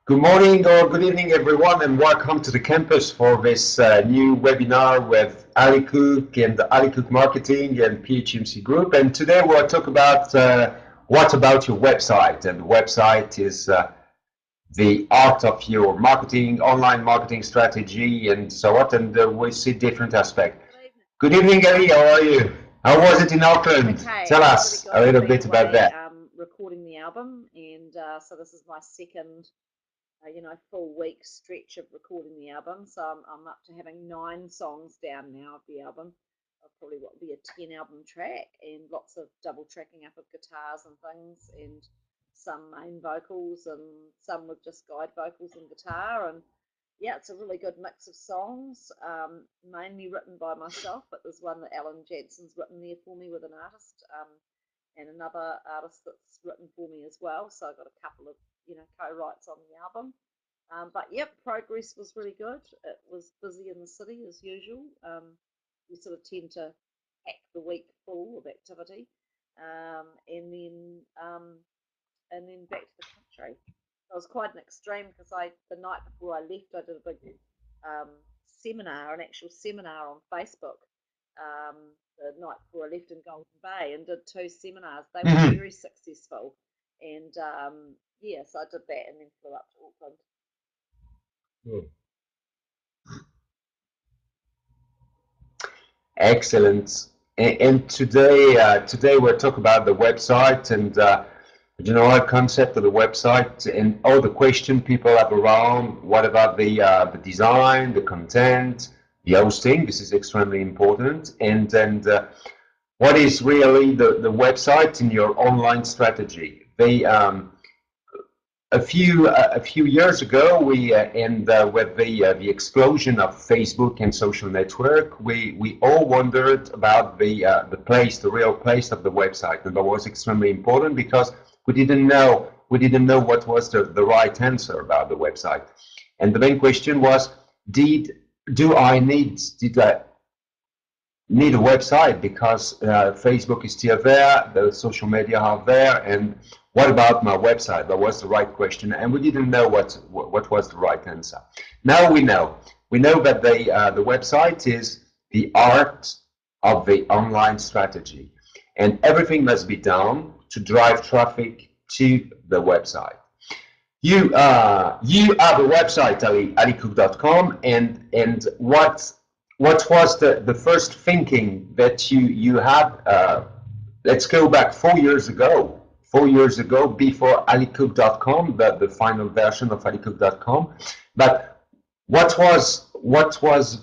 Good morning or good evening, everyone, and welcome to the campus for this new webinar with Ali Cook and Ali Cook Marketing and PHMC Group. And today we'll talk about what about your website. And the website is the art of your marketing, online marketing strategy, and so on. And we see different aspects. Good evening, Ali. How are you? How was it in Auckland? Okay, Tell us really a little been bit about away, that. recording the album, and so this is my second, full week stretch of recording the album. So I'm up to having 9 songs down now of the album. Probably what will be a 10 album track, and lots of double tracking up of guitars and things, and some main vocals, and some with just guide vocals and guitar, and yeah, it's a really good mix of songs, mainly written by myself, but there's one that Alan Jensen's written there for me with an artist, and another artist that's written for me as well. So I got a couple of co-writes on the album. But yep, progress was really good. It was busy in the city as usual. We sort of tend to pack the week full of activity, um, and then um, and then back to the country. It was quite an extreme because the night before I left, I did a big seminar, an actual seminar on Facebook. The night before I left in Golden Bay, and did 2 seminars. They were Mhm. very successful, and yeah, so I did that and then flew up to Auckland. Excellent. And today we'll talk about the website and the general concept of the website and all the questions people have around. What about the design, the content, the hosting? This is extremely important. And what is really the website in your online strategy? A few years ago, we and with the explosion of Facebook and social network, we all wondered about the real place of the website, and that was extremely important because we didn't know what was the right answer about the website, and the main question was, did do I need did I need a website because Facebook is still there, the social media are there, and what about my website? That was the right question, and we didn't know what was the right answer. Now we know. We know that the website is the art of the online strategy, and everything must be done to drive traffic to the website. You have a website, alicook.com, and what was the first thinking that you had? Let's go back 4 years ago. 4 years ago, before alicook.com, the final version of alicook.com. But what was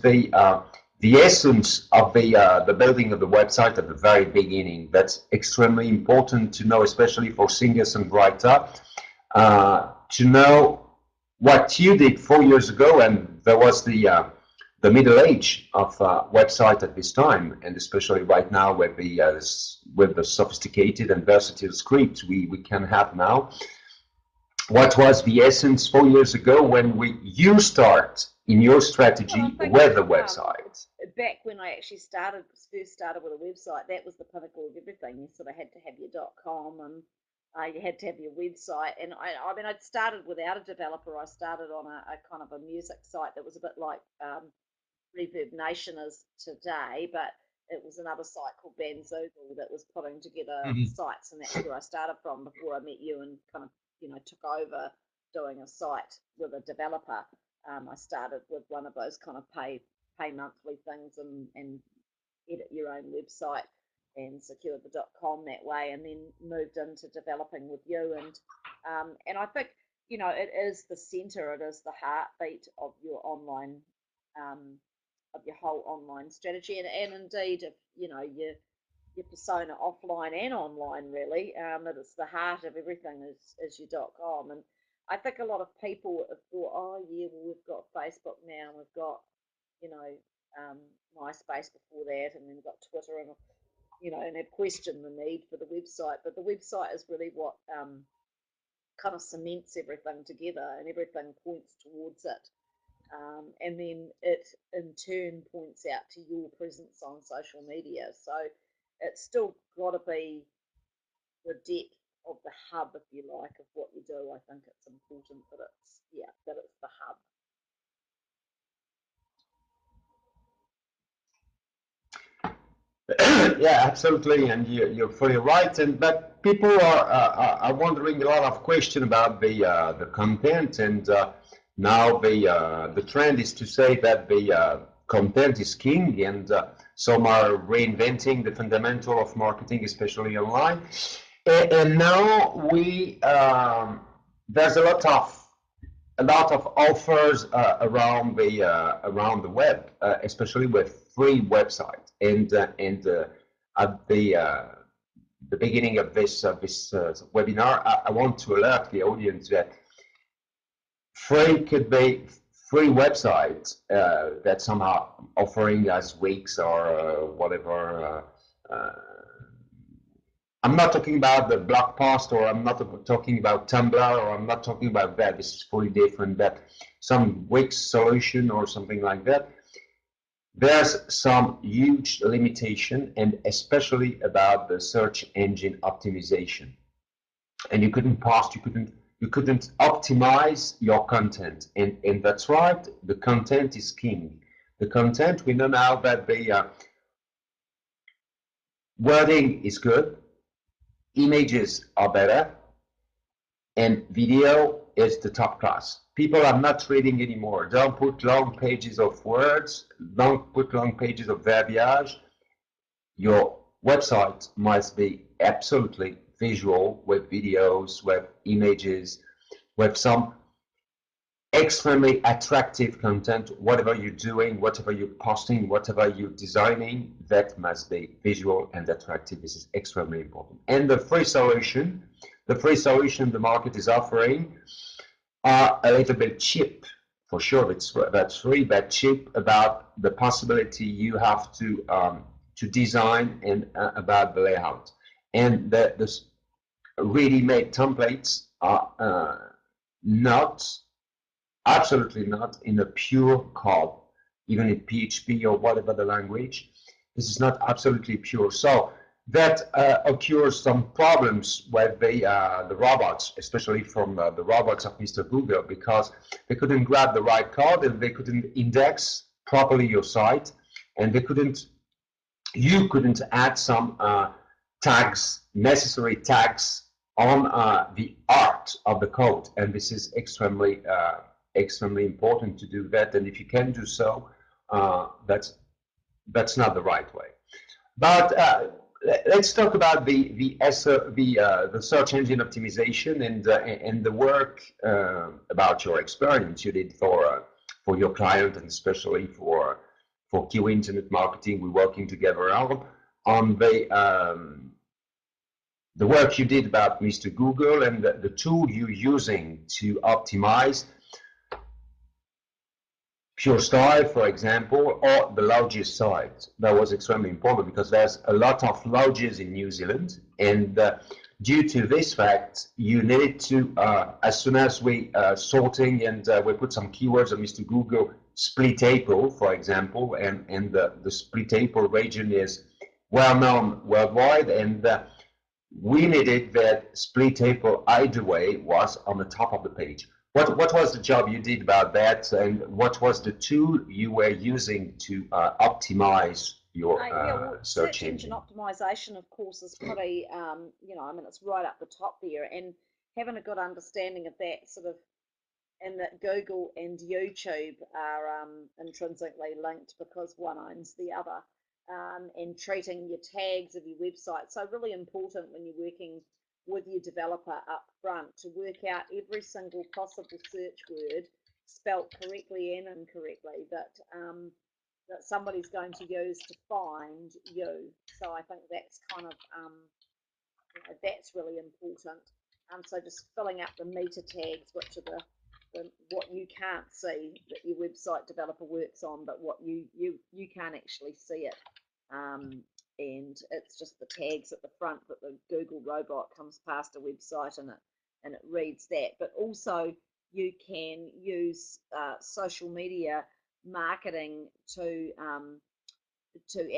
the essence of the building of the website at the very beginning? That's extremely important to know, especially for singer-songwriter, to know what you did 4 years ago, and there was the middle age of website at this time, and especially right now with the sophisticated and versatile script we can have now. What was the essence 4 years ago when you start in your Well, I strategy think with the website? back when I actually first started with a website, that was the pinnacle of everything. You sort of had to have your .com, and you had to have your website. And I mean, I'd started without a developer. I started on a kind of a music site that was a bit like Reverb Nation is today, but it was another site called Bandzoogle that was putting together Mhm. sites, and that's where I started from before I met you and kind of took over doing a site with a developer. I started with one of those kind of pay monthly things, and edit your own website and secured the .com that way, and then moved into developing with you, and I think it is the center, it is the heartbeat of your online um, of your whole online strategy, and indeed if your persona offline and online really, that it's the heart of everything is your .com. And I think a lot of people have thought, oh yeah, well we've got Facebook now, and we've got you know um, MySpace before that, and then we've got Twitter, and and have questioned the need for the website. But the website is really what kind of cements everything together, and everything points towards it. And then it in turn points out to your presence on social media. So it's still got to be the depth the hub, if you like, of what you do. I think it's important that it's that it's the hub. Yeah, absolutely, and you're fully right. And but people are wondering a lot of question about the content, and now the trend is to say that the content is king, and some are reinventing the fundamental of marketing, especially online. And now there's a lot of offers around the web, especially with free websites. And at the beginning of this webinar, I want to alert the audience that free websites that somehow offering us weeks or whatever. I'm not talking about the blog post, or I'm not talking about Tumblr, or I'm not talking about that. This is fully different. That some Wix solution or something like that. There's some huge limitation, and especially about the search engine optimization. And you couldn't optimize your content, and that's right. The content is king. The content, we know now that the wording is good, images are better, and video is the top class. People are not reading anymore. Don't put long pages of words, don't put long pages of verbiage. Your website must be absolutely visual, with videos, with images, with some extremely attractive content. Whatever you're doing, whatever you're posting, whatever you're designing, that must be visual and attractive. This is extremely important. And the free solution the market is offering are a little bit cheap. For sure, that's free, but cheap about the possibility you have to design and about the layout. And the ready-made templates are not absolutely not in a pure code, even in PHP or whatever the language. This is not absolutely pure. So that occurs some problems with the robots, especially from the robots of Mr. Google, because they couldn't grab the right code, and they couldn't index properly your site, and you couldn't add some tags, necessary tags on the art of the code, and this is extremely important to do that. And if you can do so, that's not the right way. But let's talk about the search engine optimization and the work about your experience you did for your client, and especially for Kiwi Internet Marketing. We're working together on the work you did about Mr. Google, and the tool you're using to optimize Pure Style, for example, or the lodges site. That was extremely important because there's a lot of lodges in New Zealand, and due to this fact, you needed to, as soon as we sorting and we put some keywords on Mr. Google, Split April, for example, and the Split April region is well known worldwide, and we needed that Split April either way was on the top of the page. What was the job you did about that, and what was the tool you were using to optimize your search engine optimization? Of course, is pretty, I mean, it's right up the top there, and having a good understanding of that sort of, and that Google and YouTube are intrinsically linked because one owns the other, and treating your tags of your website. So really important when you're working with your developer up front to work out every single possible search word spelt correctly and incorrectly that somebody's going to use to find you. So I think that's kind of that's really important. So just filling out the meta tags, which are the what you can't see that your website developer works on, but what you can't actually see it. And it's just the tags at the front that the Google robot comes past a website and it reads that. But also you can use social media marketing to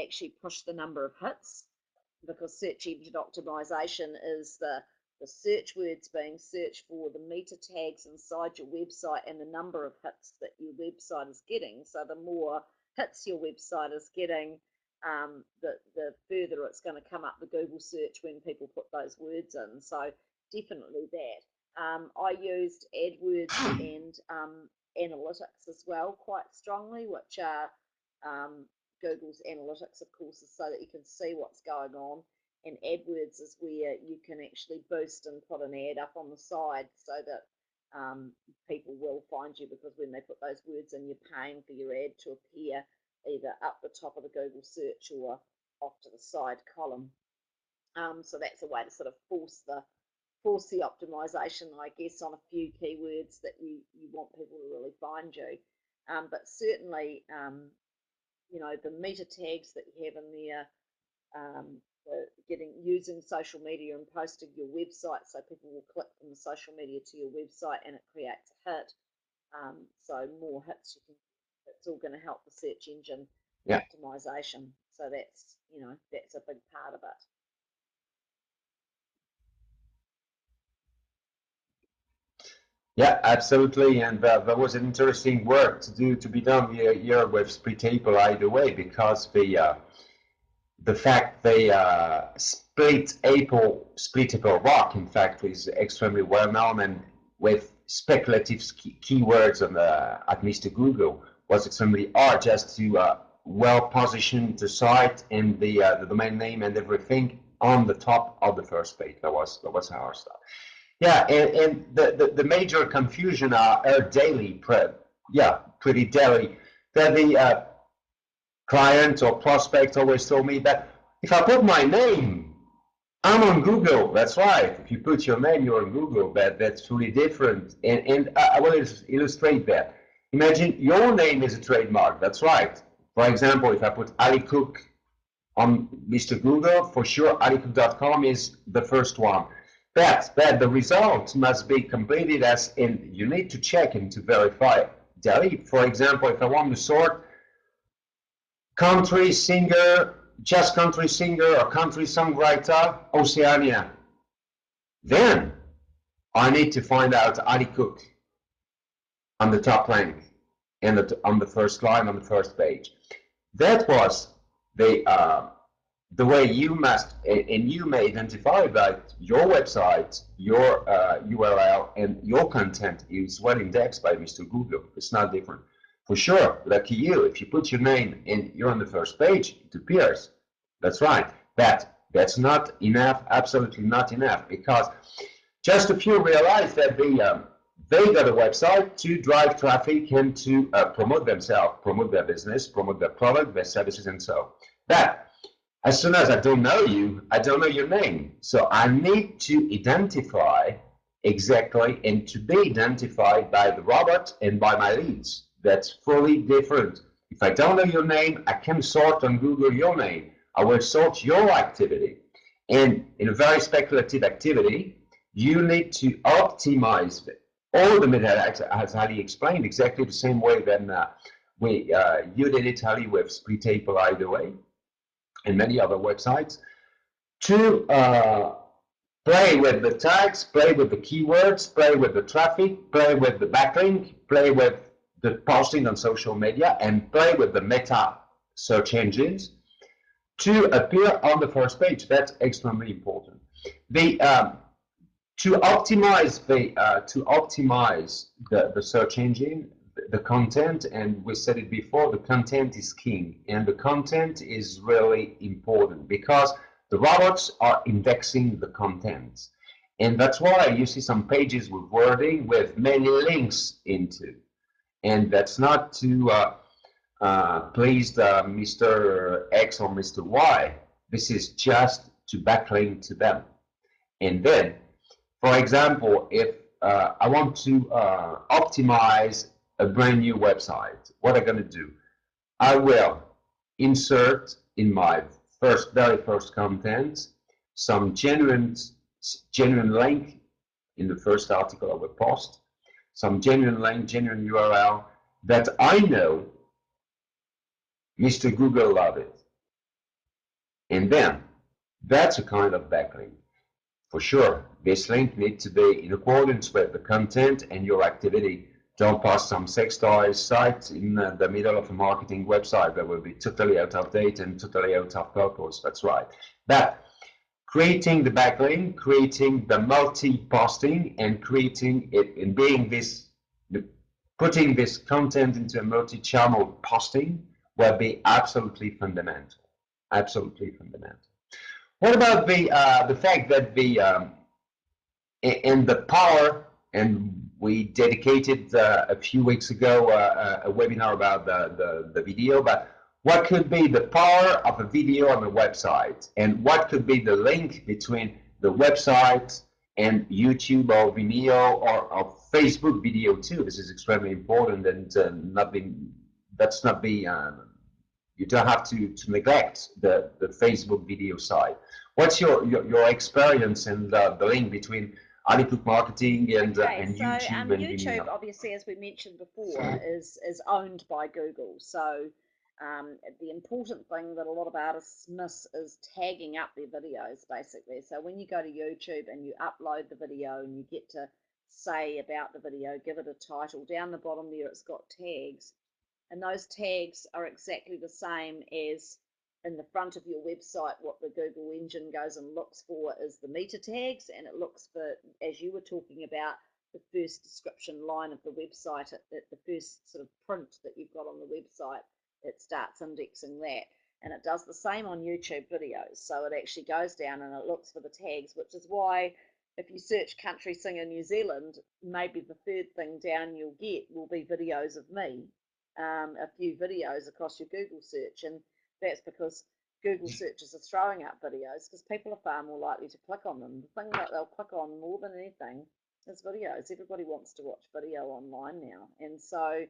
actually push the number of hits, because search engine optimization is the the search words being searched for, the meta tags inside your website, and the number of hits that your website is getting. So the more hits your website is getting, the further it's going to come up the Google search when people put those words in. So definitely that. I used AdWords and analytics as well quite strongly, which are Google's analytics, of course, is so that you can see what's going on. And AdWords is where you can actually boost and put an ad up on the side so that people will find you, because when they put those words in, you're paying for your ad to appear either up the top of the Google search or off to the side column. So that's a way to sort of force the optimization, I guess, on a few keywords that you want people to really find you. But certainly, the meta tags that you have in there, using social media and posting your website, so people will click from the social media to your website and it creates a hit. So more hits it's all going to help the search engine optimization. So that's a big part of it. Yeah, absolutely, and that was an interesting work to be done here with Splitable either way, because the fact they Splitable Rock, in fact, is extremely well known, and with speculative keywords on at Mr. Google was extremely hard just to well position the site and the domain name and everything on the top of the first page. That was hard stuff. Yeah, and the major confusion are daily, pretty daily. That the client or prospect always told me that if I put my name, I'm on Google. That's right. If you put your name, you're on Google. That's really different. And I will illustrate that. Imagine your name is a trademark. That's right. For example, if I put Ali Cook on Mr. Google, for sure, alicook.com is the first one. But the result must be completed as in, you need to check and to verify daily. For example, if I want to sort country singer, just country singer or country songwriter, Oceania, then I need to find out Ali Cook on the top rank and on the first line on the first page. That was the way you must, and you may identify that your website, your URL, and your content is well indexed by Mr. Google. It's not different. For sure, lucky you, if you put your name and you're on the first page, it appears. That's right. That's not enough, absolutely not enough, because just a few realize that they got a website to drive traffic and to promote themselves, promote their business, promote their product, their services, and so on. But as soon as I don't know you, I don't know your name. So I need to identify exactly and to be identified by the robot and by my leads. That's fully different. If I don't know your name, I can sort on Google your name. I will sort your activity. And in a very speculative activity, you need to optimize all the meta, as Ali explained, exactly the same way than you did it, Ali, with Splitable either way, and many other websites, to play with the tags, play with the keywords, play with the traffic, play with the backlink, play with the posting on social media, and play with the meta search engines to appear on the first page. That's extremely important. To optimize the search engine, the content, and we said it before, the content is king, and the content is really important because the robots are indexing the content, and that's why you see some pages with wording with many links into, and that's not to please Mr. X or Mr. Y. This is just to backlink to them. And then, for example, if I want to optimize a brand new website, what I'm going to do, I will insert in my very first content some genuine link in the first article of a post, some genuine link, genuine URL that I know Mr. Google loved it. And then that's a kind of backlink. For sure, this link needs to be in accordance with the content and your activity. Don't post some sex toys site in the middle of a marketing website that will be totally out of date and totally out of purpose. That's right. But creating the backlink, creating the multi-posting, and creating it and being this, putting this content into a multi-channel posting will be absolutely fundamental. Absolutely fundamental. What about the fact that and the power, and we dedicated a few weeks ago a webinar about the video, but what could be the power of a video on a website, and what could be the link between the website and YouTube or Vimeo or Facebook video too? This is extremely important, and that's not be you don't have to neglect the Facebook video side. What's your experience and the link between Alipuk marketing and YouTube and YouTube, Vimeo? obviously, as we mentioned before, is owned by Google. So the important thing that a lot of artists miss is tagging up their videos, basically. So when you go to YouTube and you upload the video and you get to say about the video, give it a title, down the bottom there it's got tags. And those tags are exactly the same as in the front of your website. What the Google engine goes and looks for is the meta tags, and it looks for, as you were talking about, the first description line of the website, at the first sort of print that you've got on the website. It starts indexing that, and it does the same on YouTube videos. So it actually goes down and it looks for the tags, which is why if you search country singer New Zealand, maybe the third thing down you'll get will be videos of me, a few videos across your Google search, and that's because Google searches are throwing up videos because people are far more likely to click on them. The thing that they'll click on more than anything is videos. Everybody wants to watch video online now, and so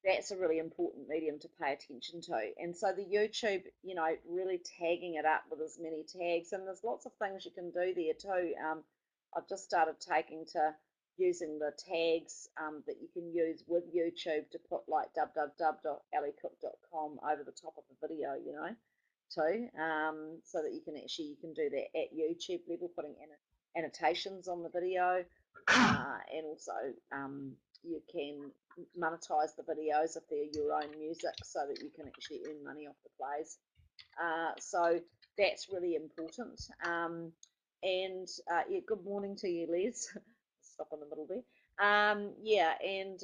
that's a really important medium to pay attention to. And so the YouTube, really tagging it up with as many tags, and there's lots of things you can do there too. I've just started taking to using the tags that you can use with YouTube to put like www.alliecook.com over the top of the video, too, so that you can do that at YouTube level, putting annotations on the video, and also you can monetize the videos if they're your own music, so that you can actually earn money off the plays. So that's really important. And yeah, good morning to you, Les. Stop in the middle there. Yeah, and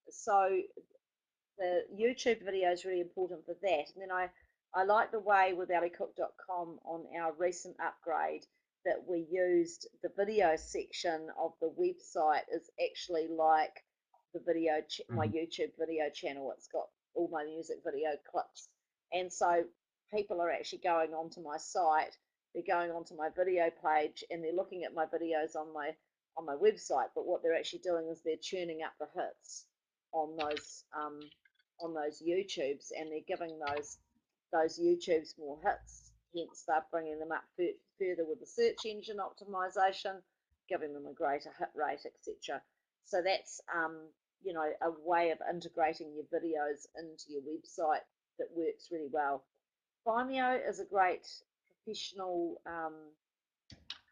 so the YouTube video is really important for that. And then I like the way with alliecook.com on our recent upgrade that we used the video section of the website is actually like the video, my YouTube video channel. It's got all my music video clips. And so people are actually going onto my site, they're going onto my video page, and they're looking at my videos on my website, but what they're actually doing is they're tuning up the hits on those YouTubes, and they're giving those YouTubes more hits. Hence, they're bringing them up further with the search engine optimization, giving them a greater hit rate, etc. So that's a way of integrating your videos into your website that works really well. Vimeo is a great professional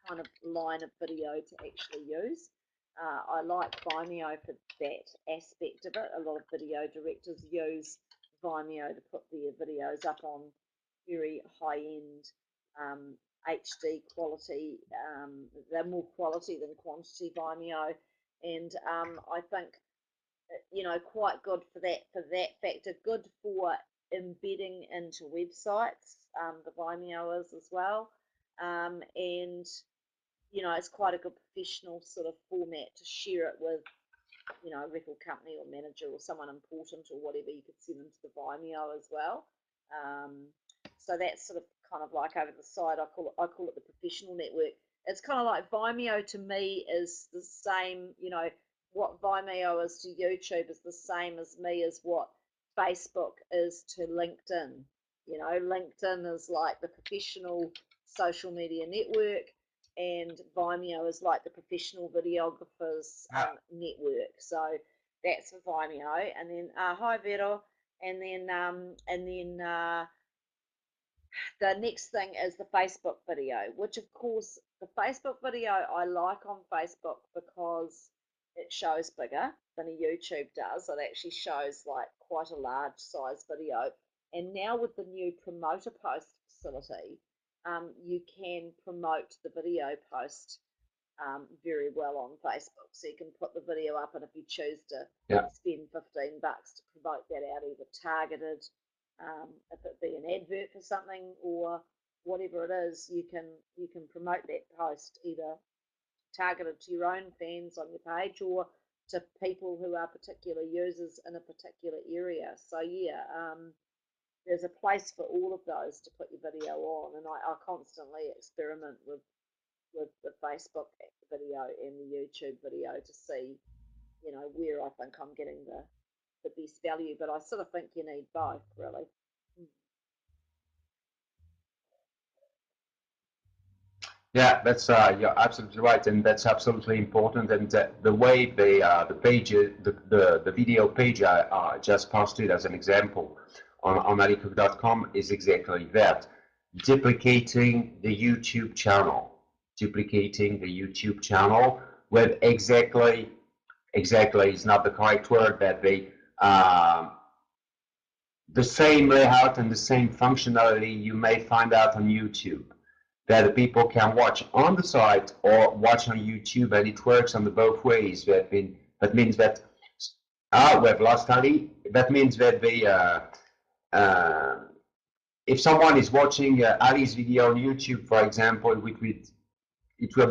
kind of line of video to actually use. I like Vimeo for that aspect of it. A lot of video directors use Vimeo to put their videos up on very high-end HD quality. They're more quality than quantity, Vimeo, and I think quite good for that factor. Good for embedding into websites. The Vimeo is as well, and it's quite a good professional sort of format to share it with, a record company or manager or someone important or whatever. You could send them to the Vimeo as well. So that's sort of kind of like over the side. I call it the professional network. It's kind of like Vimeo to me is the same, what Vimeo is to YouTube is the same as me as what Facebook is to LinkedIn. LinkedIn is like the professional social media network, and Vimeo is like the professional videographers network. So that's for Vimeo. And then hi Vero, and then the next thing is the Facebook video, which of course The Facebook video I like on Facebook because it shows bigger than a YouTube does. It actually shows like quite a large size video. And now with the new promoter post facility, you can promote the video post very well on Facebook. So you can put the video up, and if you choose to spend $15 to promote that out, either targeted, if it be an advert for something or whatever it is, you can promote that post either targeted to your own fans on your page or to people who are particular users in a particular area. So yeah, there's a place for all of those to put your video on, and I constantly experiment with the Facebook video and the YouTube video to see, you know, where I think I'm getting the best value. But I sort of think you need both, really. Yeah, that's you're absolutely right, and that's absolutely important. And the way the page, the video page I just posted as an example on alicook.com is exactly that, duplicating the YouTube channel, with exactly is not the correct word, that the same layout and the same functionality you may find out on YouTube, that people can watch on the site or watch on YouTube, and it works on the both ways. That means that we have lost Ali. That means that if someone is watching Ali's video on YouTube, for example, it will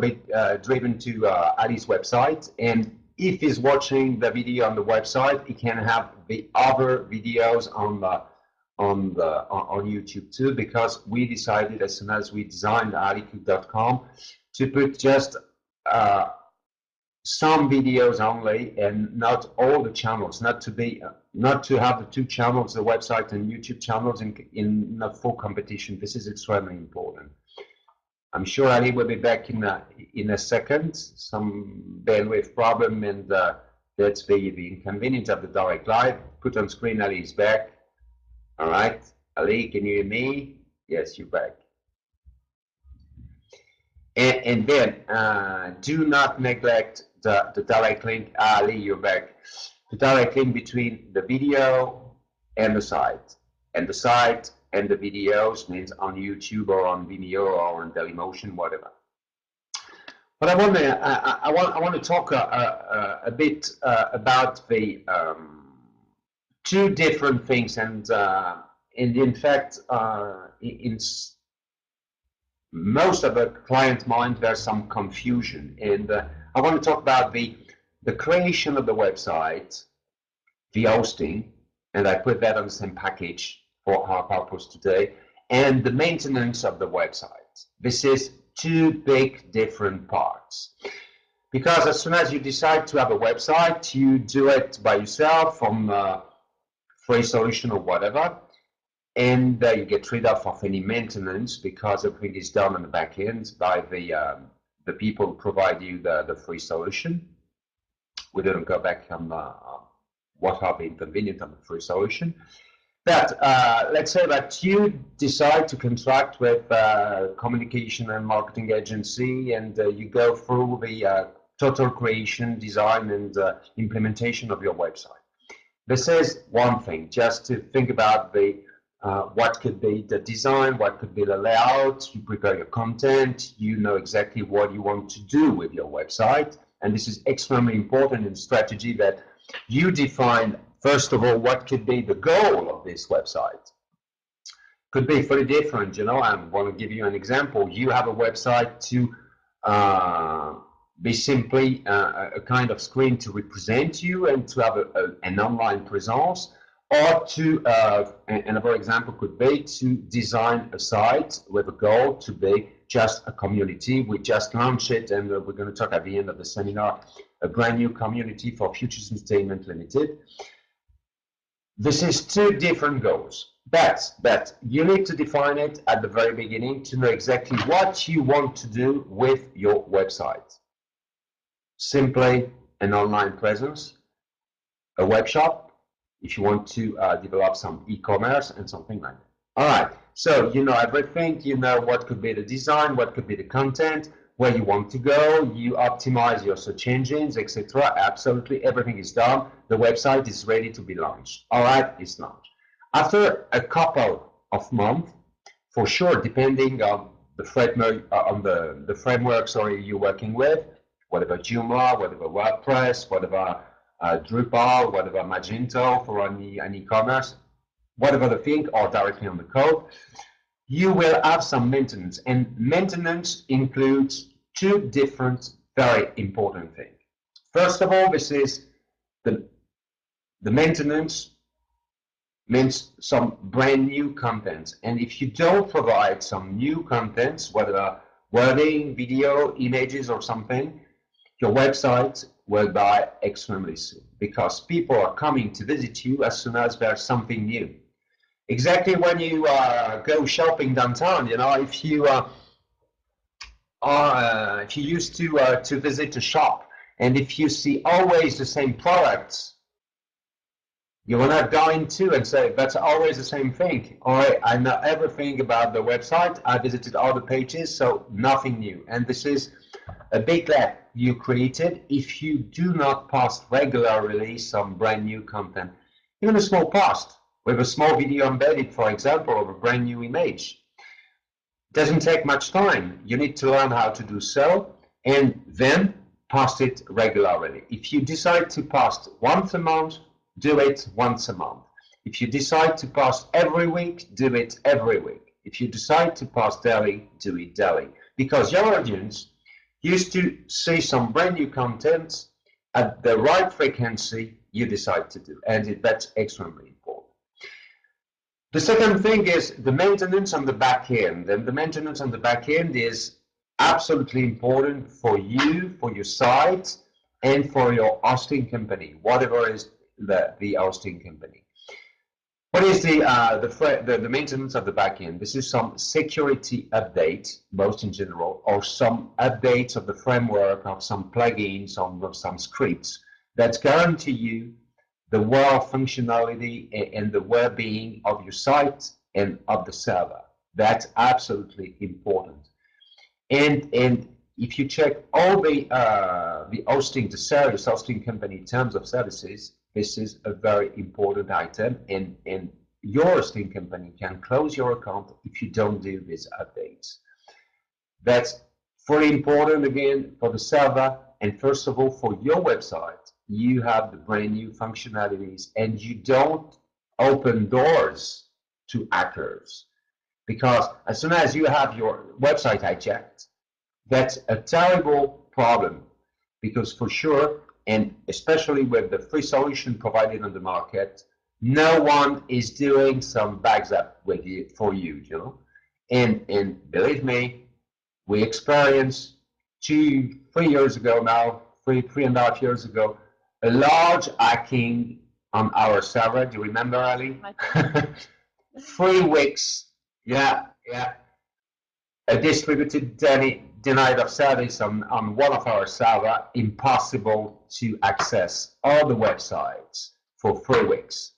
be driven to Ali's website, and if he's watching the video on the website, he can have the other videos on YouTube too, because we decided as soon as we designed alicook.com to put just some videos only and not all the channels, not to have the two channels, the website and YouTube channels, in a full competition. This is extremely important. I'm sure Ali will be back in a second. Some bandwidth problem, and that's the inconvenience of the direct live. Put on screen, Ali is back. All right, Ali, can you hear me? Yes, you're back. And then do not neglect the direct link. Ali, you're back. The direct link between the video and the site, and the site and the videos means on YouTube or on Vimeo or on Dailymotion, whatever. But I want to talk a bit about the two different things, and in fact, in most of the client mind, there's some confusion, and I want to talk about the creation of the website, the hosting, and I put that on the same package for our purpose today, and the maintenance of the website. This is two big different parts, because as soon as you decide to have a website, you do it by yourself from free solution or whatever, and you get rid of any maintenance because everything is done on the back end by the people who provide you the free solution. We didn't go back on what are the inconvenience of the free solution. But let's say that you decide to contract with a communication and marketing agency, and you go through the total creation, design, and implementation of your website. This is one thing, just to think about the what could be the design, what could be the layout. You prepare your content, you know exactly what you want to do with your website, and this is extremely important in strategy, that you define first of all what could be the goal of this website. Could be fully different, you know. I want to give you an example. You have a website to be simply a kind of screen to represent you and to have an online presence, or to another example could be to design a site with a goal to be just a community. We just launched it, and we're going to talk at the end of the seminar, a brand new community for Futures Entertainment Limited. This is two different goals, but you need to define it at the very beginning to know exactly what you want to do with your website. Simply an online presence, a web shop, if you want to develop some e-commerce and something like that. All right, so you know everything, you know what could be the design, what could be the content, where you want to go, you optimize your search engines, etc. Absolutely everything is done. The website is ready to be launched. All right, it's launched. After a couple of months, for sure, depending on the framework, you're working with, whatever Joomla, whatever WordPress, whatever Drupal, whatever Magento for an e-commerce, whatever the thing, or directly on the code, you will have some maintenance. And maintenance includes two different, very important things. First of all, this is the maintenance means some brand new content. And if you don't provide some new contents, whether wording, video, images, or something, your website will die extremely soon, because people are coming to visit you as soon as there's something new. Exactly when you go shopping downtown, if you used to visit a shop, and if you see always the same products, you're not going to and say, that's always the same thing. All right, I know everything about the website. I visited all the pages, so nothing new. And this is a big gap you created if you do not post regularly some brand new content. Even a small post with a small video embedded, for example, of a brand new image. Doesn't take much time. You need to learn how to do so, and then post it regularly. If you decide to post once a month, do it once a month. If you decide to post every week, do it every week. If you decide to post daily, do it daily. Because your audience used to see some brand new content at the right frequency you decide to do, and that's extremely important. The second thing is the maintenance on the back end, and the maintenance on the back end is absolutely important for you, for your site, and for your hosting company, whatever is the hosting company. What is the maintenance of the backend? This is some security update, most in general, or some updates of the framework, of some plugins, of some scripts that guarantee you the well functionality and the well-being of your site and of the server. That's absolutely important. And if you check all the hosting, the service hosting company terms of services, this is a very important item, and your hosting company can close your account if you don't do these updates. That's very important, again, for the server, and first of all, for your website, you have the brand new functionalities, and you don't open doors to hackers. Because as soon as you have your website hijacked, that's a terrible problem, because for sure, and especially with the free solution provided on the market, no one is doing some backup with you for you, And believe me, we experienced 3 years ago now, 3.5 years ago, a large hacking on our server. Do you remember, Ali? 3 weeks. Yeah. A distributed denied of service on one of our servers, impossible to access all the websites for 3 weeks.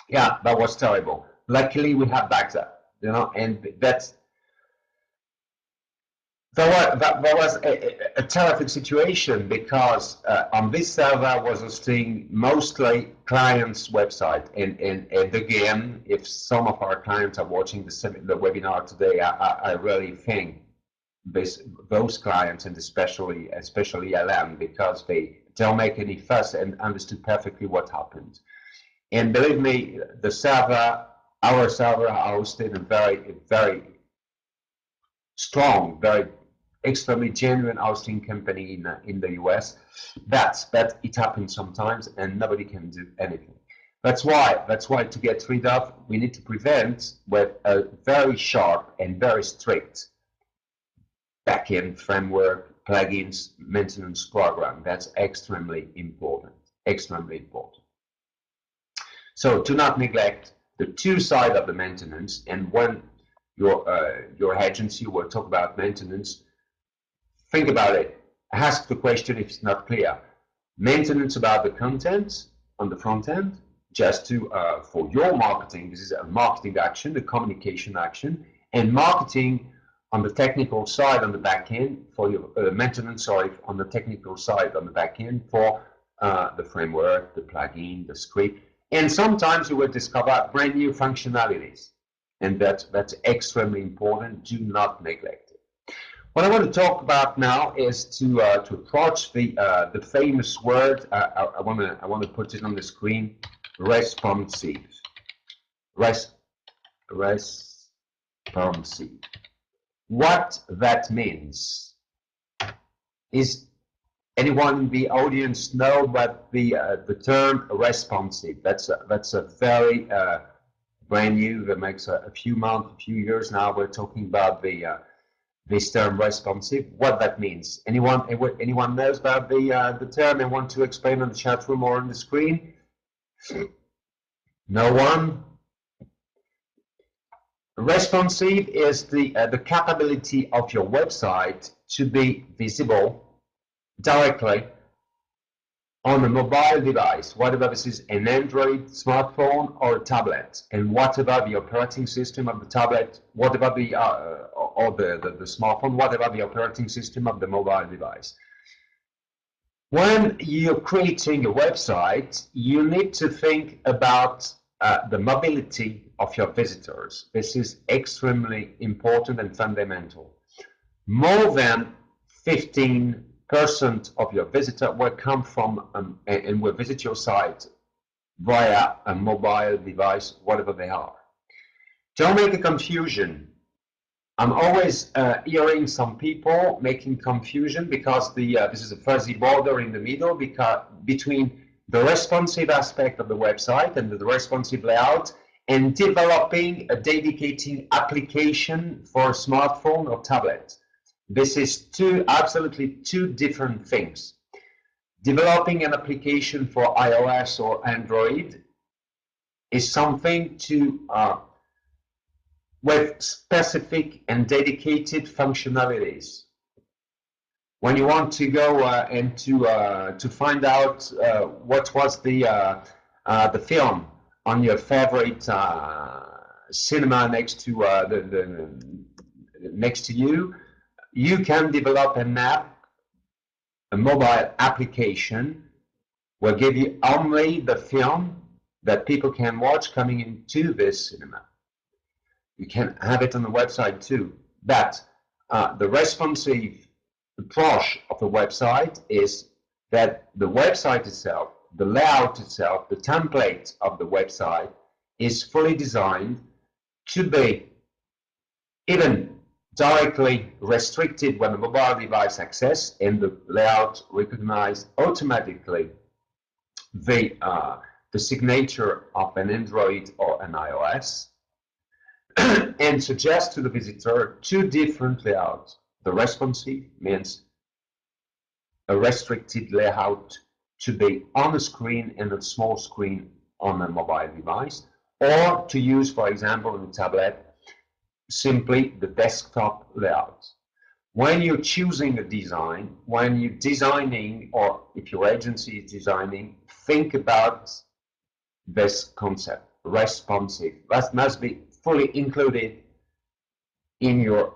Yeah, that was terrible. Luckily, we have backup, and that was a terrific situation, because on this server was hosting mostly clients' website, and again, if some of our clients are watching the webinar today, I really think those clients, and especially LM, because they don't make any fuss and understood perfectly what happened. And believe me, our server hosted a very, very strong, very extremely genuine hosting company in the US. But it happens sometimes, and nobody can do anything. That's why to get rid of, we need to prevent with a very sharp and very strict backend framework, plugins, maintenance program. That's extremely important. So do not neglect the two sides of the maintenance. And when your agency will talk about maintenance, think about it. Ask the question if it's not clear. Maintenance about the content on the front end, just to for your marketing. This is a marketing action, a communication action, and marketing on the technical side on the back end for your maintenance, sorry, on the technical side on the back end for the framework, the plugin, the script, and sometimes you will discover brand new functionalities, and that's extremely important. Do not neglect it. What I want to talk about now is to approach the famous word. I want to put it on the screen. Responsive. Responsive. What that means is, anyone in the audience know what the term responsive? That's a very brand new. That makes a few months, a few years now. We're talking about this term responsive. What that means? Anyone knows about the term and want to explain on the chat room or on the screen? No one. Responsive is the capability of your website to be visible directly on a mobile device, whatever this is, an Android smartphone or a tablet, and whatever the operating system of the tablet, whatever the or the smartphone, whatever the operating system of the mobile device. When you're creating a website, you need to think about the mobility of your visitors. This is extremely important and fundamental. More than 15% of your visitor will come from and will visit your site via a mobile device, whatever they are. Don't make a confusion. I'm always hearing some people making confusion because this is a fuzzy border in the middle between the responsive aspect of the website and the responsive layout, and developing a dedicated application for a smartphone or tablet. This is absolutely two different things. Developing an application for iOS or Android is something with specific and dedicated functionalities. When you want to go and to find out what was the film on your favorite cinema next to next to you, you can develop an app, a mobile application, will give you only the film that people can watch coming into this cinema. You can have it on the website too. But the responsive approach of the website is that the website itself, the layout itself, the template of the website is fully designed to be even directly restricted when the mobile device access, and the layout recognize automatically the signature of an Android or an iOS, and suggest to the visitor two different layouts. The responsive means a restricted layout to be on a screen and a small screen on a mobile device, or to use, for example, on a tablet, simply the desktop layout. When you're choosing a design, when you're designing, or if your agency is designing, think about this concept, responsive. That must be fully included in your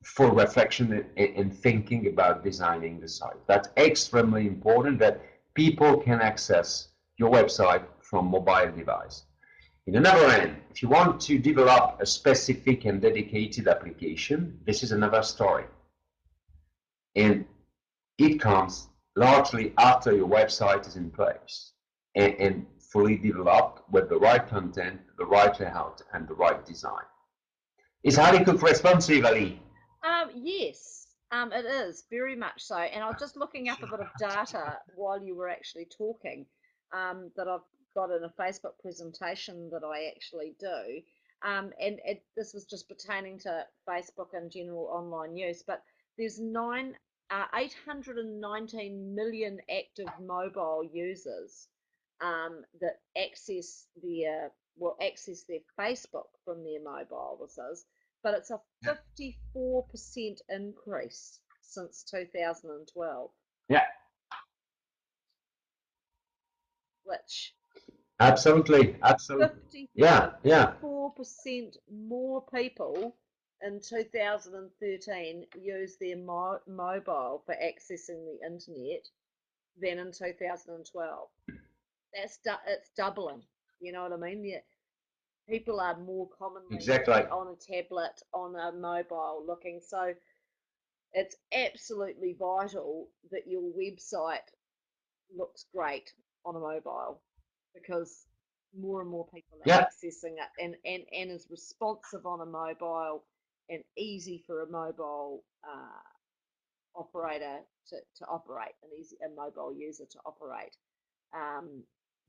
full reflection and thinking about designing the site. That's extremely important, that people can access your website from mobile device. In another end, if you want to develop a specific and dedicated application, this is another story. And it comes largely after your website is in place and fully developed with the right content, the right layout, and the right design. Is HoneyCook responsive, Ali? Yes, it is very much so. And I was just looking up a bit of data while you were actually talking that I've got in a Facebook presentation that I actually do. And this was just pertaining to Facebook and general online use, but there's 819 million active mobile users that access their Facebook from their mobile. This is, but it's a 54% increase since 2012. Yeah. Which absolutely. Yeah. 54% more people in 2013 use their mobile for accessing the internet than in 2012. It's doubling. You know what I mean? Yeah, people are more commonly Exactly. on a tablet, on a mobile looking. So it's absolutely vital that your website looks great on a mobile, because more and more people are Yeah, accessing it, and is responsive on a mobile and easy for a mobile operator to operate, a mobile user to operate.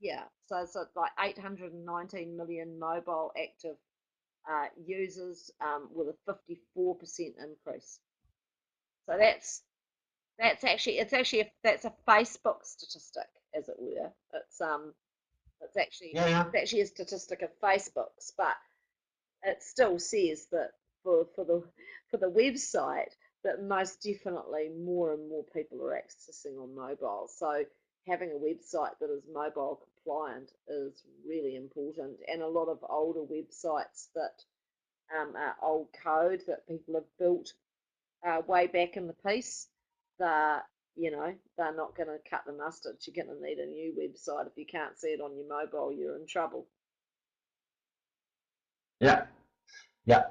Yeah, so like 819 million mobile active users, with a 54% increase. So that's a Facebook statistic, as it were. yeah, yeah. It's actually a statistic of Facebook's, but it still says that for the website, that most definitely more and more people are accessing on mobile. So having a website that is mobile compliant is really important. And a lot of older websites that are old code that people have built way back in the piece, they're they're not going to cut the mustard. You're going to need a new website. If you can't see it on your mobile, you're in trouble. Yeah, yeah.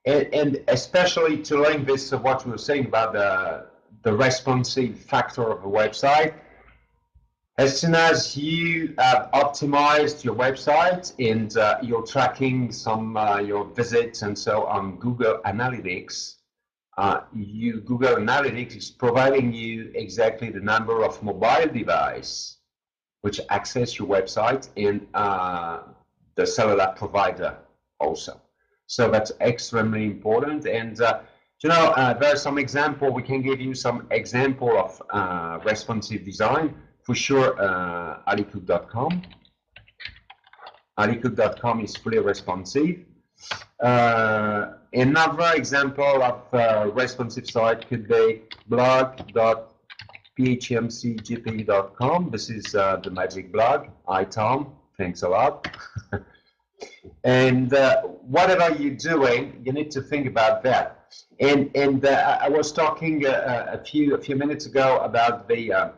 And especially to link this to what we were saying about the responsive factor of a website. As soon as you have optimized your website and you're tracking some your visits and so on Google Analytics, Google Analytics is providing you exactly the number of mobile device which access your website and the cellular provider also. So that's extremely important. And there are some example. We can give you some example of responsive design. For sure, alicook.com. Alicook.com is fully responsive. Another example of responsive site could be blog.phmcgp.com. This is the magic blog. Hi, Tom. Thanks a lot. And whatever you're doing, you need to think about that. And I was talking a few minutes ago about the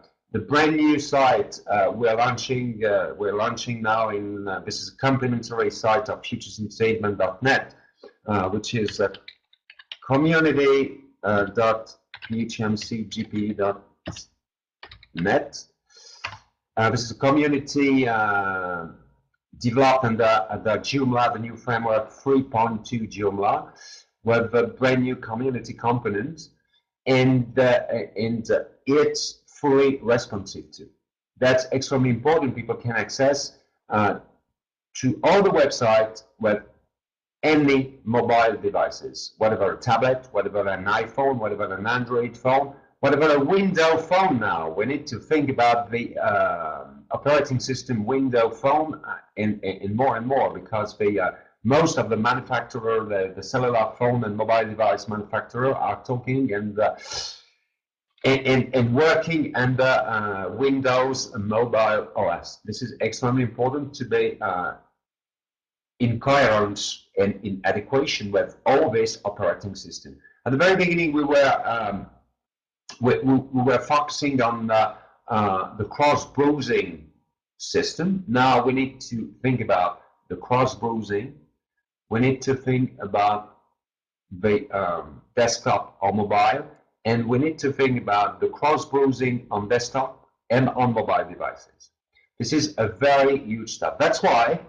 brand new site we're launching. We're launching now in this is a complementary site of futuresandstatement.net, which is community.phmcgp.net. This is a community developed under the Joomla, the new framework 3.2 Joomla, with a brand new community component, and it's fully responsive too. That's extremely important. People can access to all the websites with any mobile devices, whatever a tablet, whatever an iPhone, whatever an Android phone, whatever a Windows phone now. We need to think about the operating system Windows phone and more and more, because most of the manufacturer, the cellular phone and mobile device manufacturer are talking and working under Windows Mobile OS. This is extremely important to be in coherence and in adequation with all this operating system. At the very beginning, we were focusing on the cross-browsing system. Now we need to think about the cross-browsing. We need to think about the desktop or mobile, and we need to think about the cross-browsing on desktop and on mobile devices. This is a very huge step. That's why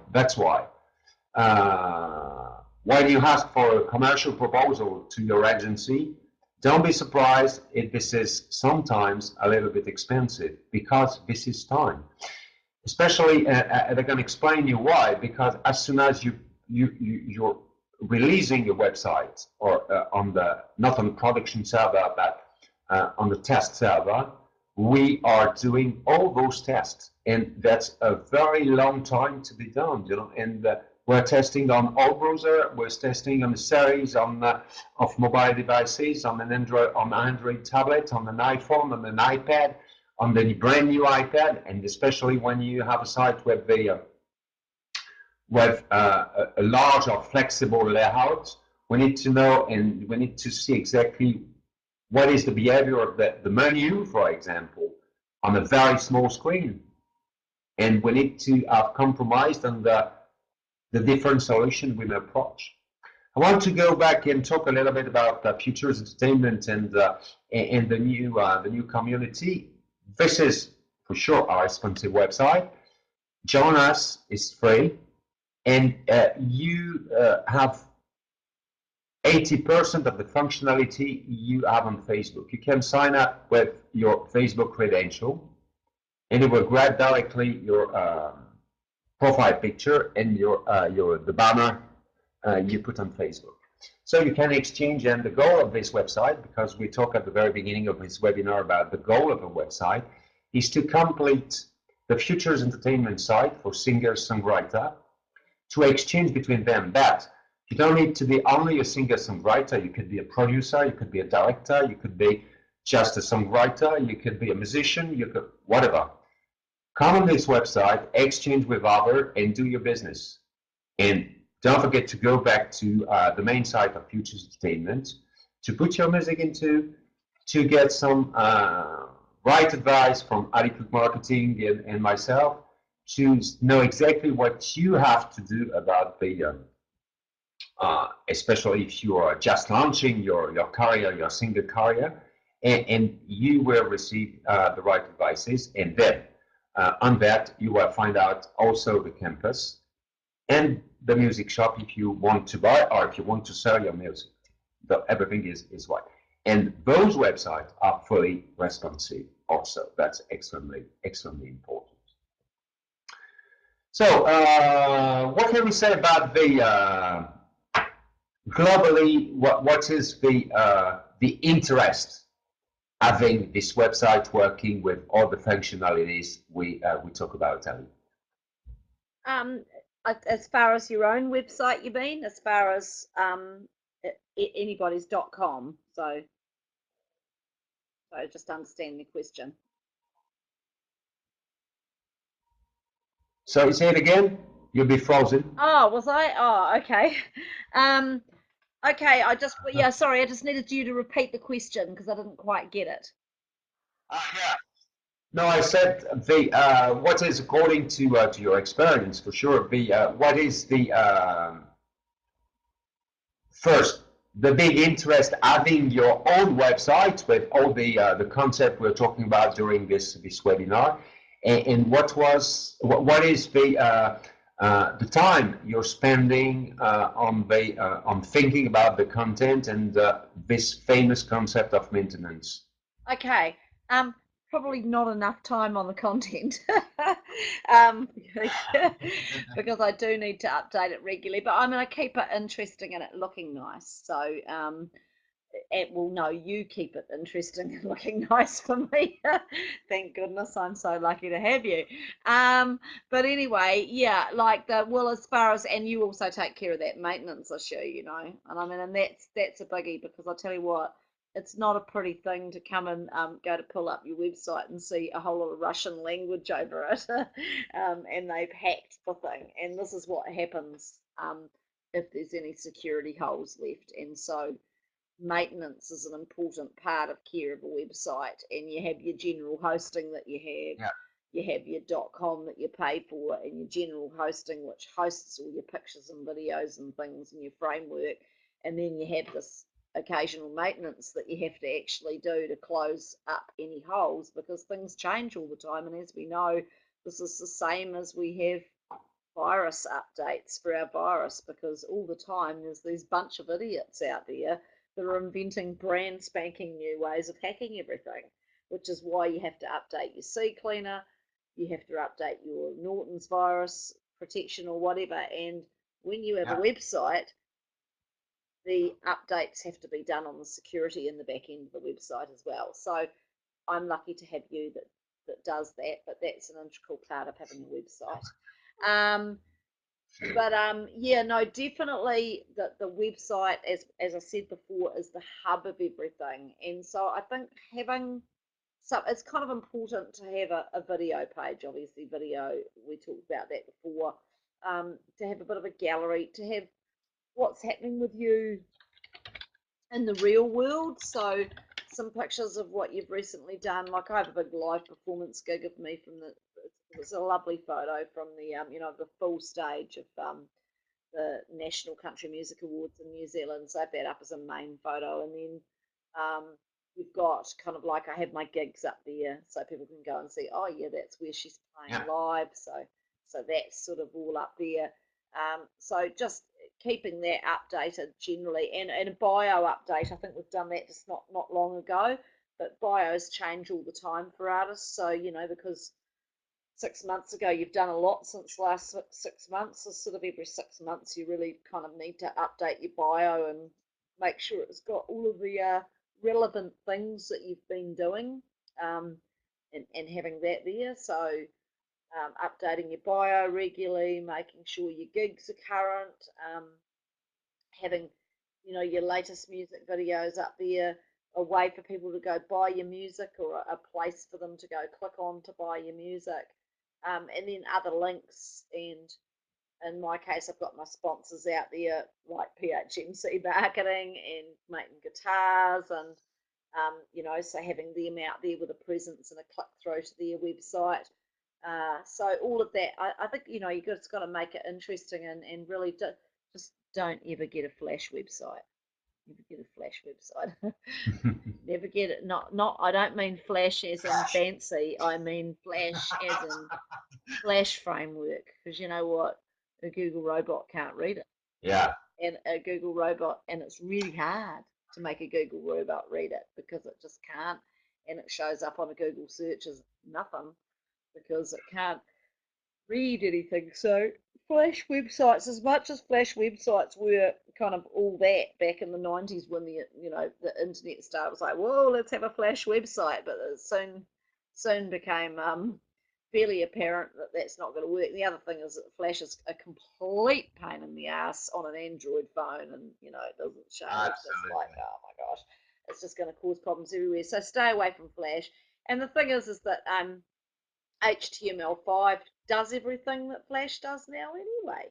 when you ask for a commercial proposal to your agency, don't be surprised if this is sometimes a little bit expensive, because this is time. Especially, and I can explain you why, because as soon as you're releasing your website, or not on the production server, but on the test server, we are doing all those tests, and that's a very long time to be done, and we're testing on all browser. We're testing on a series of mobile devices, on an Android tablet, on an iPhone, on an iPad, on the brand new iPad, and especially when you have a site with a large or flexible layout, We need to know, and we need to see exactly what is the behavior of the menu, for example, on a very small screen. And we need to have compromised on the different solutions we may approach. I want to go back and talk a little bit about Futures Entertainment and the new community. This is for sure our responsive website. Join us is free, and you have 80% of the functionality you have on Facebook. You can sign up with your Facebook credential, and it will grab directly your profile picture and the banner you put on Facebook. So you can exchange, and the goal of this website, because we talked at the very beginning of this webinar about the goal of a website, is to complete the Futures Entertainment site for singer-songwriter, to exchange between them. That you don't need to be only a singer-songwriter. You could be a producer, you could be a director, you could be just a songwriter, you could be a musician, you could whatever. Come on this website, exchange with others, and do your business. And don't forget to go back to the main site of Futures Entertainment to put your music into, to get some right advice from Ali Cook Marketing and myself, to know exactly what you have to do about the, especially if you are just launching your career, your single career, and you will receive the right advices. And then on that, you will find out also the campus and the music shop if you want to buy or if you want to sell your music. Everything is right. And those websites are fully responsive also. That's extremely important. So what can we say about the globally, what is the interest having this website working with all the functionalities we talk about, Ali? As far as your own website, you mean? As far as anybody's.com. So just understand the question. So say it again. You'll be frozen. Oh, was I? Oh, okay. Okay. Yeah. Sorry, I just needed you to repeat the question because I didn't quite get it. Yeah. No, I said the what is according to your experience for sure. What is the first the big interest having your own website with all the concept we're talking about during this webinar, and what is the time you're spending on thinking about the content and this famous concept of maintenance? Okay. Probably not enough time on the content because I do need to update it regularly. But I'm going to keep it interesting and it looking nice. So you keep it interesting and looking nice for me. Thank goodness, I'm so lucky to have you. But anyway, yeah, as far as, and you also take care of that maintenance issue, and I mean, and that's a biggie, because I'll tell you what, it's not a pretty thing to come and go to pull up your website and see a whole lot of Russian language over it, and they've hacked the thing. And this is what happens if there's any security holes left. And so maintenance is an important part of care of a website. And you have your general hosting that you have. Yeah. You have your .com that you pay for, and your general hosting, which hosts all your pictures and videos and things, and your framework. And then you have this occasional maintenance that you have to actually do to close up any holes, because things change all the time. And as we know, this is the same as we have virus updates for our virus, because all the time there's these bunch of idiots out there that are inventing brand spanking new ways of hacking everything, which is why you have to update your CCleaner, you have to update your Norton's virus protection or whatever. And when you have a website, the updates have to be done on the security in the back end of the website as well. So I'm lucky to have you that does that, but that's an integral part of having a website. Yeah, no, definitely the website, as I said before, is the hub of everything. And so I think it's kind of important to have a video page. Obviously, video, we talked about that before. To have a bit of a gallery, to have what's happening with you in the real world. So some pictures of what you've recently done. Like I have a big live performance gig of me from the. It was a lovely photo from the the full stage of the National Country Music Awards in New Zealand. So I have that up as a main photo, and then you've got kind of like I have my gigs up there, so people can go and see. Oh yeah, that's where she's playing live. So that's sort of all up there. So just keeping that updated generally, and a bio update. I think we've done that just not long ago. But bios change all the time for artists. So because 6 months ago you've done a lot since last 6 months, so sort of every 6 months you really kind of need to update your bio and make sure it's got all of the relevant things that you've been doing, um, and having that there. So updating your bio regularly, making sure your gigs are current, having your latest music videos up there, a way for people to go buy your music, or a place for them to go click on to buy your music, and then other links. And in my case, I've got my sponsors out there like PHMC marketing and making guitars, and so having them out there with a presence and a click through to their website. So all of that, I think you just got to make it interesting, and really just don't ever get a flash website. Never get a flash website. Never get it. Not. I don't mean flash as in fancy. I mean flash as in flash framework. Because you know what, a Google robot can't read it. Yeah. And a Google robot, and it's really hard to make a Google robot read it because it just can't, and it shows up on a Google search as nothing because it can't read anything. So Flash websites, as much as Flash websites were kind of all that back in the 90s when the internet started, was like, whoa, let's have a Flash website, but it soon became fairly apparent that that's not going to work. The other thing is that Flash is a complete pain in the ass on an Android phone, and it doesn't show. It's just like, oh my gosh, it's just going to cause problems everywhere. So stay away from Flash. And the thing is that HTML5 does everything that Flash does now anyway.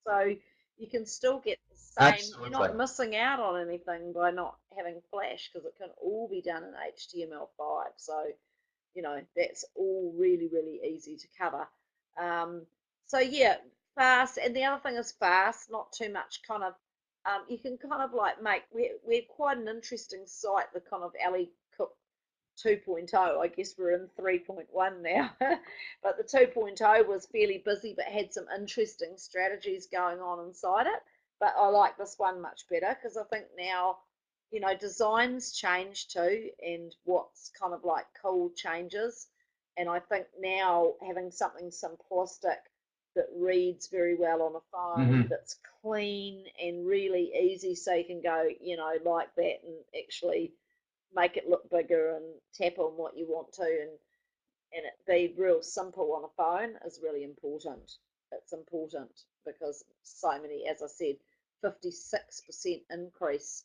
So you can still get the same, you're not missing out on anything by not having Flash, because it can all be done in HTML5. So, that's all really, really easy to cover. So yeah, fast. And the other thing is fast, not too much kind of, you can kind of like we're quite an interesting site, the kind of Ali Cook 2.0. I guess we're in 3.1 now, but the 2.0 was fairly busy but had some interesting strategies going on inside it. But I like this one much better because I think now, designs change too, and what's kind of like cool changes. And I think now having something simplistic that reads very well on a phone, that's clean and really easy, so you can go, like that, and actually make it look bigger and tap on what you want to, and it be real simple on a phone is really important. It's important because so many, as I said, 56% increase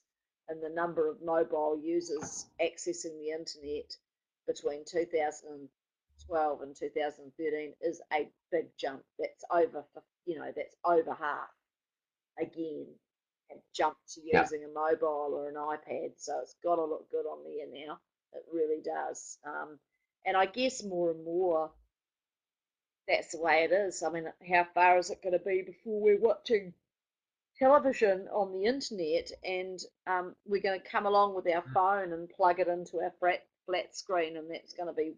in the number of mobile users accessing the internet between 2012 and 2013 is a big jump. That's over half again, have jumped to using a mobile or an iPad. So it's got to look good on there now. It really does. And I guess more and more that's the way it is. I mean, how far is it going to be before we're watching television on the internet, and we're going to come along with our phone and plug it into our flat screen, and that's going to be,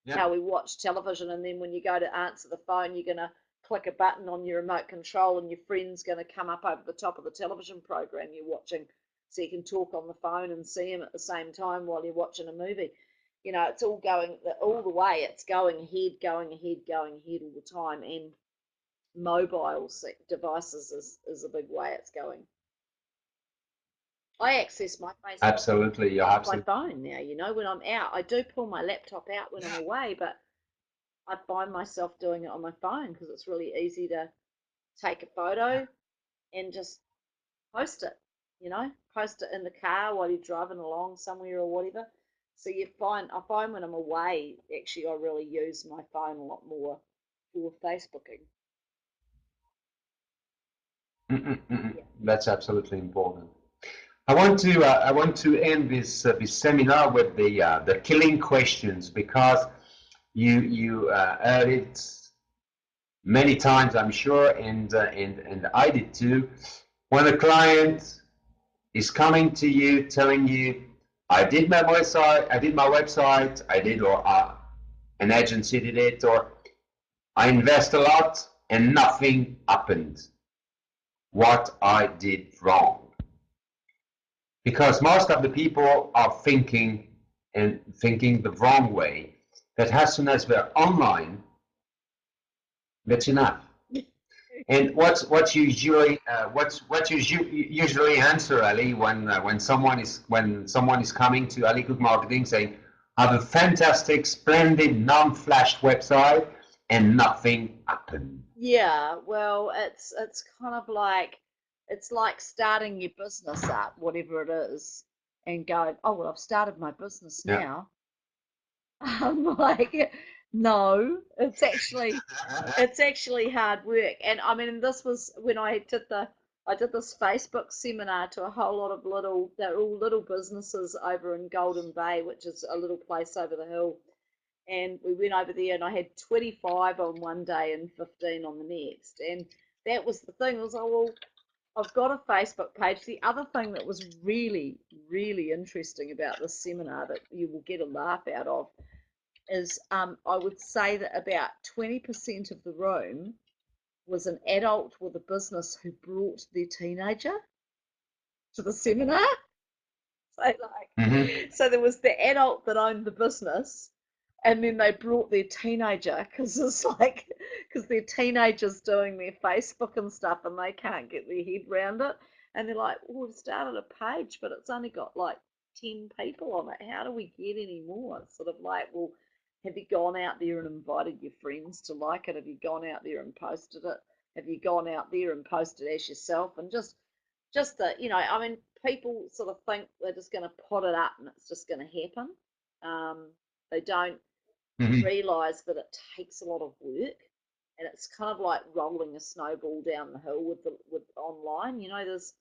how we watch television. And then when you go to answer the phone, you're going to click a button on your remote control, and your friend's going to come up over the top of the television program you're watching, so you can talk on the phone and see him at the same time while you're watching a movie. It's all going all the way. It's going ahead, going ahead, going ahead all the time. And mobile devices is a big way it's going. I access my Facebook Absolutely, off my phone now. When I'm out, I do pull my laptop out when I'm away, but I find myself doing it on my phone because it's really easy to take a photo and just post it. Post it in the car while you're driving along somewhere or whatever. So I find when I'm away, actually, I really use my phone a lot more for Facebooking. That's absolutely important. I want to end this seminar with the killing questions, because you heard it many times, I'm sure, and I did too. When a client is coming to you telling you, I did my website, I did, or an agency did it, or I invest a lot and nothing happened. What I did wrong? Because most of the people are thinking the wrong way, that as soon as they're online, that's enough. And what's usually what you usually answer, Ali, when someone is coming to Ali Cook Marketing saying, I have a fantastic, splendid, non-flashed website and nothing happened. Yeah, well, it's kind of like, it's like starting your business up, whatever it is, and going, oh well, I've started my business Yeah. now. I'm like, no, it's actually hard work. And I mean, this was when I did this Facebook seminar to a whole lot of they're all little businesses over in Golden Bay, which is a little place over the hill. And we went over there, and I had 25 on one day and 15 on the next. And that was the thing. It was, oh well, I've got a Facebook page. The other thing that was really, really interesting about this seminar that you will get a laugh out of is, I would say that about 20% of the room was an adult with a business who brought their teenager to the seminar. So so there was the adult that owned the business, and then they brought their teenager, because it's like, because their teenager's doing their Facebook and stuff, and they can't get their head around it, and they're like, well, we've started a page, but it's only got like 10 people on it. How do we get any more? It's sort of like, well, have you gone out there and invited your friends to like it? Have you gone out there and posted it? Have you gone out there and posted as yourself? And just the, I mean, people sort of think they're just going to pot it up and it's just going to happen. They don't realize that it takes a lot of work, and it's kind of like rolling a snowball down the hill with online. There's,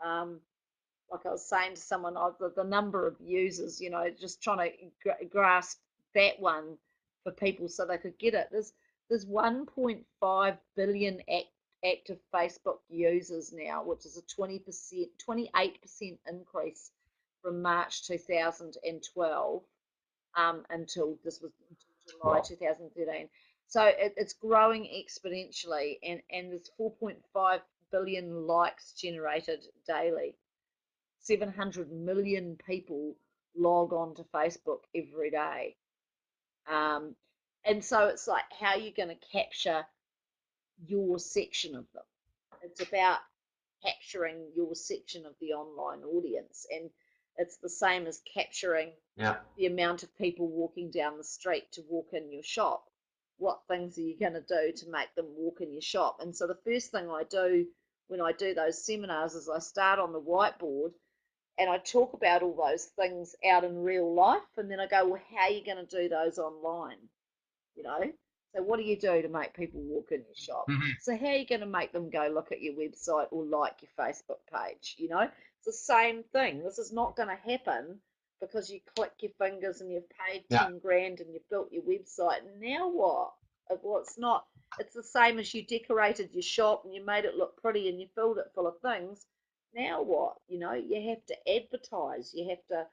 like I was saying to someone, the number of users, just trying to grasp that one for people so they could get it. There's 1.5 billion active Facebook users now, which is a 28% increase from March 2012 until July 2013. So it's growing exponentially, and there's 4.5 billion likes generated daily. 700 million people log on to Facebook every day. And so it's like, how are you going to capture your section of them? It's about capturing your section of the online audience. And it's the same as capturing the amount of people walking down the street to walk in your shop. What things are you going to do to make them walk in your shop? And so the first thing I do when I do those seminars is I start on the whiteboard and I talk about all those things out in real life, and then I go, well, how are you going to do those online? So what do you do to make people walk in your shop? So how are you going to make them go look at your website or like your Facebook page? It's the same thing. This is not going to happen because you click your fingers and you've paid 10 grand and you've built your website. Now what? Well, it's not. It's the same as you decorated your shop and you made it look pretty and you filled it full of things. Now what? You have to advertise. You have to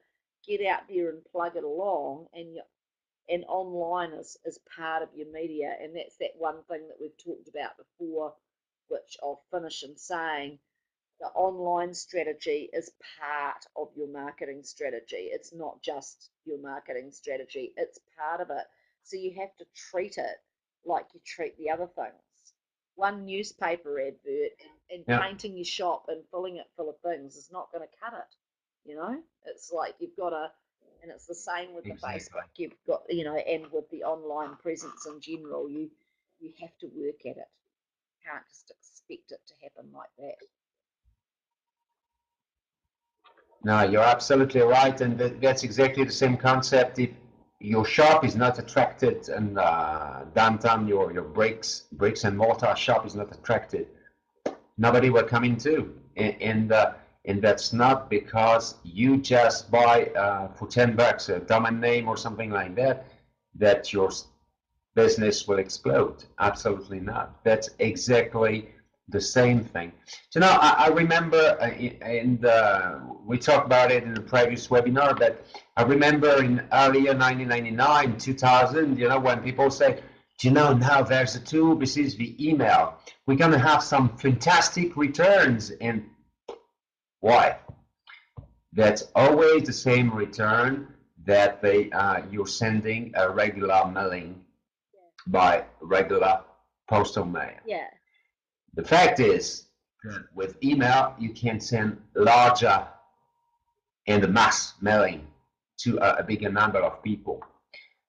get out there and plug it along, and online is part of your media. And that's that one thing that we've talked about before, which I'll finish in saying, the online strategy is part of your marketing strategy. It's not just your marketing strategy, it's part of it. So you have to treat it like you treat the other things. One newspaper advert and painting your shop and filling it full of things is not going to cut it. It's like you've got to, and it's the same with the Facebook. You've got, and with the online presence in general, you have to work at it. You can't just expect it to happen like that. No, you're absolutely right, and that's exactly the same concept. If your shop is not attracted, and downtown your bricks and mortar shop is not attracted, nobody will come into. And and that's not because you just buy for $10 a domain name or something like that, that your business will explode. Absolutely not. That's exactly the same thing. So now I remember, and we talked about it in the previous webinar, that I remember in earlier 1999, 2000, you know, when people say, do you know, now there's a tool, this is the email. We're going to have some fantastic returns. And why? That's always the same return that you're sending a regular mailing by regular postal mail. Yeah. The fact is that with email, you can send larger and mass mailing to a bigger number of people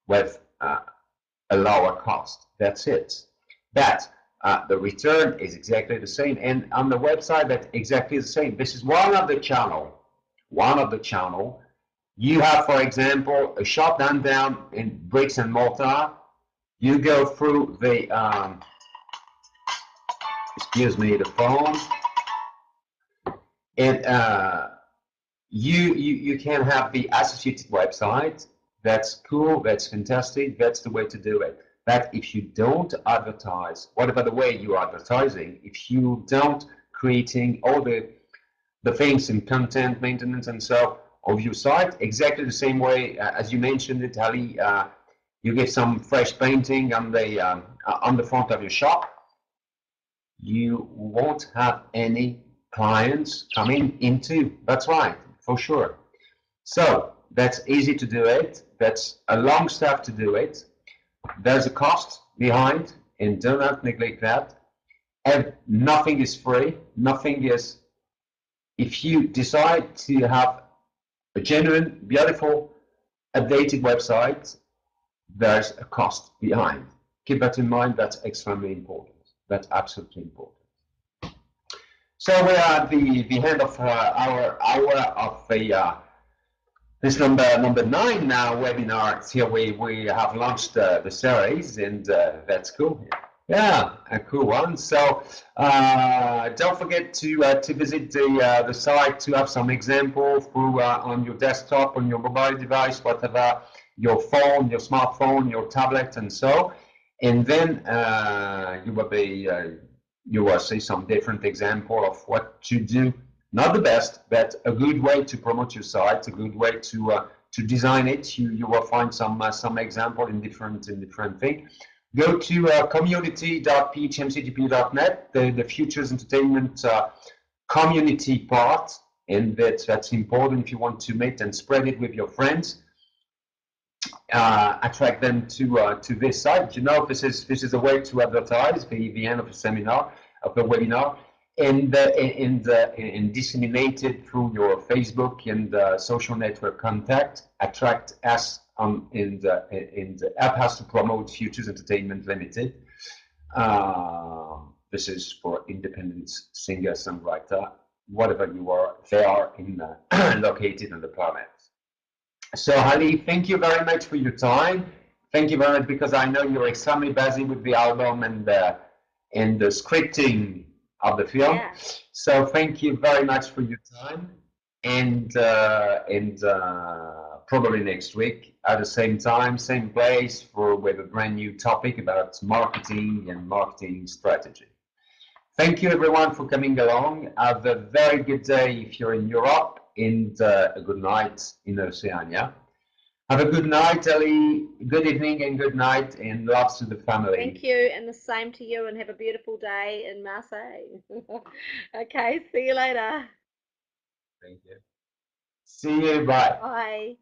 with a lower cost. That's it. But the return is exactly the same, and on the website, that's exactly the same. This is one of the channel. You have, for example, a shop down in bricks and mortar. You go through the excuse me, the phone, and you can have the associated website. That's cool, that's fantastic, that's the way to do it. But if you don't advertise, whatever the way you are advertising, if you don't creating all the things in content maintenance and so of your site, exactly the same way as you mentioned it, Ali, you get some fresh painting on the front of your shop, you won't have any clients coming into. That's right, for sure. So that's easy to do it. That's a long step to do it. There's a cost behind, and do not neglect that. And nothing is free. Nothing is. If you decide to have a genuine, beautiful, updated website, there's a cost behind. Keep that in mind. That's extremely important. That's absolutely important. So we are at the end of our hour of this number 9 now webinar. Here we have launched the series, and that's cool. Yeah, a cool one. So don't forget to visit the site to have some example through on your desktop, on your mobile device, whatever, your phone, your smartphone, your tablet, and so. And then you will see some different example of what to do. Not the best, but a good way to promote your site, a good way to design it. You will find some example in different things. Go to community.phmcgp.net, the Futures Entertainment community part, and that's important if you want to meet and spread it with your friends. Attract them to this site. You know, this is a way to advertise the end of the seminar, of the webinar, and disseminate it through your Facebook and social network contact. Attract us and help us to promote Futures Entertainment Limited. This is for independent singer-songwriter, whatever you are. They are located on the planet. So, Ali, thank you very much for your time. Thank you very much, because I know you're extremely busy with the album and the scripting of the film. Yeah. So, thank you very much for your time, and probably next week at the same time, same place, with a brand new topic about marketing and marketing strategy. Thank you, everyone, for coming along. Have a very good day if you're in Europe, and a good night in Oceania. Have a good night, Ali. Good evening and good night, and loves to the family. Thank you, and the same to you, and have a beautiful day in Marseille. Okay, see you later. Thank you. See you. Bye. Bye.